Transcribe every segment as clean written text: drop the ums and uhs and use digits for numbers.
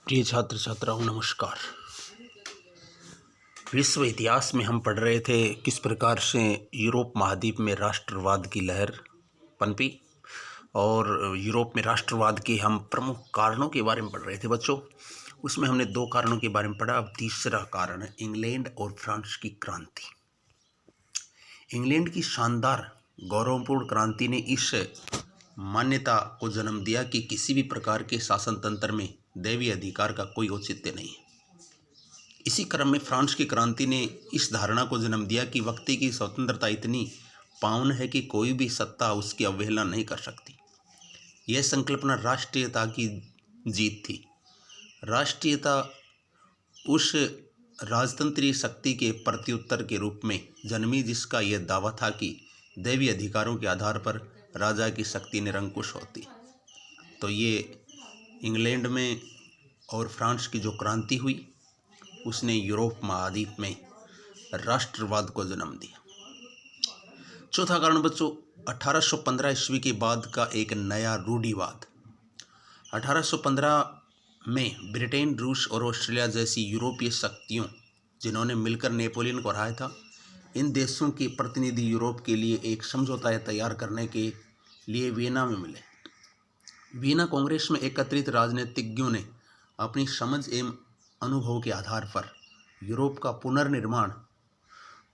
प्रिय छात्र छात्राओं नमस्कार। विश्व इतिहास में हम पढ़ रहे थे किस प्रकार से यूरोप महाद्वीप में राष्ट्रवाद की लहर पनपी और यूरोप में राष्ट्रवाद के हम प्रमुख कारणों के बारे में पढ़ रहे थे बच्चों। उसमें हमने दो कारणों के बारे में पढ़ा। अब तीसरा कारण है इंग्लैंड और फ्रांस की क्रांति। इंग्लैंड की शानदार गौरवपूर्ण क्रांति ने इस मान्यता को जन्म दिया कि किसी भी प्रकार के शासन तंत्र में दैवीय अधिकार का कोई औचित्य नहीं है। इसी क्रम में फ्रांस की क्रांति ने इस धारणा को जन्म दिया कि व्यक्ति की स्वतंत्रता इतनी पावन है कि कोई भी सत्ता उसकी अवहेलना नहीं कर सकती। यह संकल्पना राष्ट्रीयता की जीत थी। राष्ट्रीयता उस राजतंत्रीय शक्ति के प्रत्युत्तर के रूप में जन्मी जिसका यह दावा था कि दैवीय अधिकारों के आधार पर राजा की शक्ति निरंकुश होती। तो ये इंग्लैंड में और फ्रांस की जो क्रांति हुई उसने यूरोप महाद्वीप में राष्ट्रवाद को जन्म दिया। चौथा कारण बच्चों 1815 ईस्वी के बाद का एक नया रूढ़िवाद। 1815 में ब्रिटेन, रूस और ऑस्ट्रेलिया जैसी यूरोपीय शक्तियों जिन्होंने मिलकर नेपोलियन को हराया था, इन देशों के प्रतिनिधि यूरोप के लिए एक समझौता तैयार करने के लिए वियना में मिले। वियना कांग्रेस में एकत्रित राजनीतिज्ञों ने अपनी समझ एवं अनुभव के आधार पर यूरोप का पुनर्निर्माण,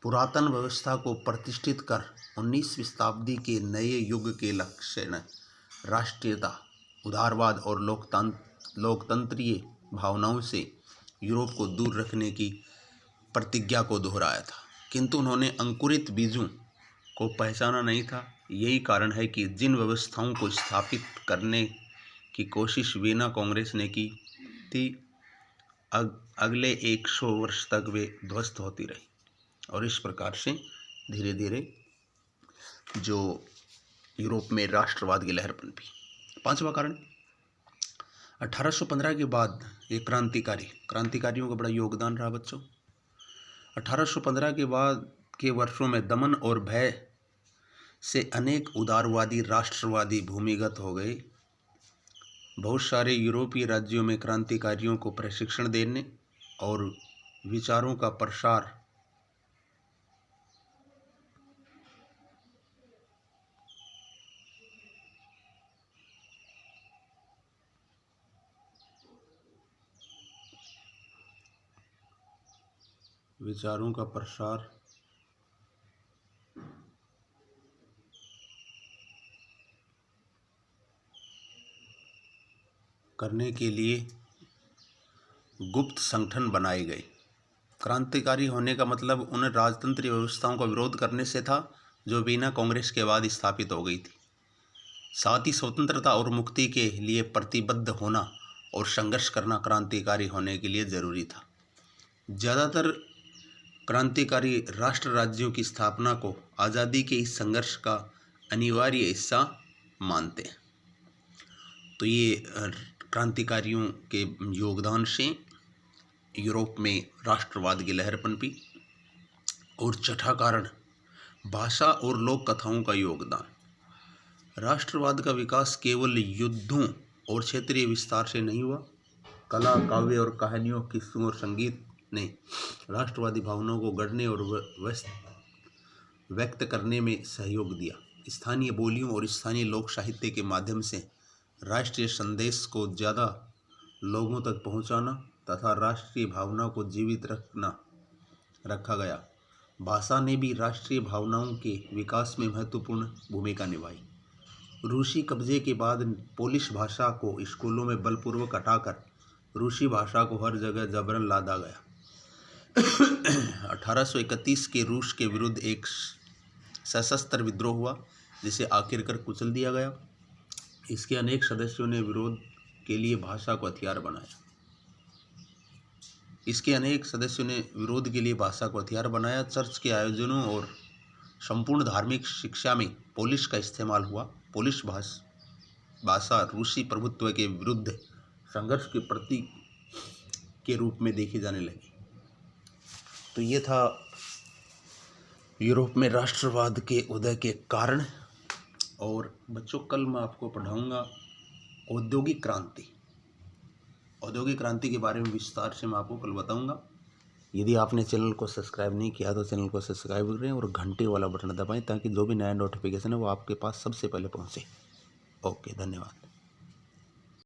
पुरातन व्यवस्था को प्रतिष्ठित कर 19वीं शताब्दी के नए युग के लक्ष्य ने राष्ट्रीयता, उदारवाद और लोकतंत्रीय भावनाओं से यूरोप को दूर रखने की प्रतिज्ञा को दोहराया था। किंतु उन्होंने अंकुरित बीजों को पहचाना नहीं था। यही कारण है कि जिन व्यवस्थाओं को स्थापित करने की कोशिश वियना कांग्रेस ने की थी, अगले 100 वर्ष तक वे ध्वस्त होती रही और इस प्रकार से धीरे धीरे जो यूरोप में राष्ट्रवाद की लहर पनपी। पांचवा कारण 1815 के बाद ये क्रांतिकारियों का बड़ा योगदान रहा बच्चों। 1815 के बाद के वर्षों में दमन और भय से अनेक उदारवादी राष्ट्रवादी भूमिगत हो गए। बहुत सारे यूरोपीय राज्यों में क्रांतिकारियों को प्रशिक्षण देने और विचारों का प्रसार करने के लिए गुप्त संगठन बनाए गए। क्रांतिकारी होने का मतलब उन राजतंत्रीय व्यवस्थाओं का विरोध करने से था जो वियना कांग्रेस के बाद स्थापित हो गई थी। साथ ही स्वतंत्रता और मुक्ति के लिए प्रतिबद्ध होना और संघर्ष करना क्रांतिकारी होने के लिए जरूरी था। ज़्यादातर क्रांतिकारी राष्ट्र राज्यों की स्थापना को आज़ादी के इस संघर्ष का अनिवार्य हिस्सा मानते हैं। तो ये क्रांतिकारियों के योगदान से यूरोप में राष्ट्रवाद की लहर पनपी। और छठा कारण भाषा और लोक कथाओं का योगदान। राष्ट्रवाद का विकास केवल युद्धों और क्षेत्रीय विस्तार से नहीं हुआ। कला, काव्य और कहानियों, किस्सों और संगीत ने राष्ट्रवादी भावनाओं को गढ़ने और व्यक्त करने में सहयोग दिया। स्थानीय बोलियों और स्थानीय लोक साहित्य के माध्यम से राष्ट्रीय संदेश को ज़्यादा लोगों तक पहुंचाना तथा राष्ट्रीय भावना को जीवित रखा गया। भाषा ने भी राष्ट्रीय भावनाओं के विकास में महत्वपूर्ण भूमिका निभाई। रूसी कब्जे के बाद पोलिश भाषा को स्कूलों में बलपूर्वक हटाकर रूसी भाषा को हर जगह जबरन लादा गया। 1831 के रूस के विरुद्ध एक सशस्त्र विद्रोह हुआ जिसे आखिरकार कुचल दिया गया। इसके अनेक सदस्यों ने विरोध के लिए भाषा को हथियार बनाया। चर्च के आयोजनों और संपूर्ण धार्मिक शिक्षा में पोलिश का इस्तेमाल हुआ। पोलिश भाषा रूसी प्रभुत्व के विरुद्ध संघर्ष के प्रतीक के रूप में देखी जाने लगी। तो ये था यूरोप में राष्ट्रवाद के उदय के कारण। और बच्चों कल मैं आपको पढ़ाऊंगा औद्योगिक क्रांति औद्योगिक क्रांति के बारे में विस्तार से मैं आपको कल बताऊंगा। यदि आपने चैनल को सब्सक्राइब नहीं किया तो चैनल को सब्सक्राइब करें और घंटे वाला बटन दबाएं ताकि जो भी नया नोटिफिकेशन है वो आपके पास सबसे पहले पहुंचे। ओके, धन्यवाद।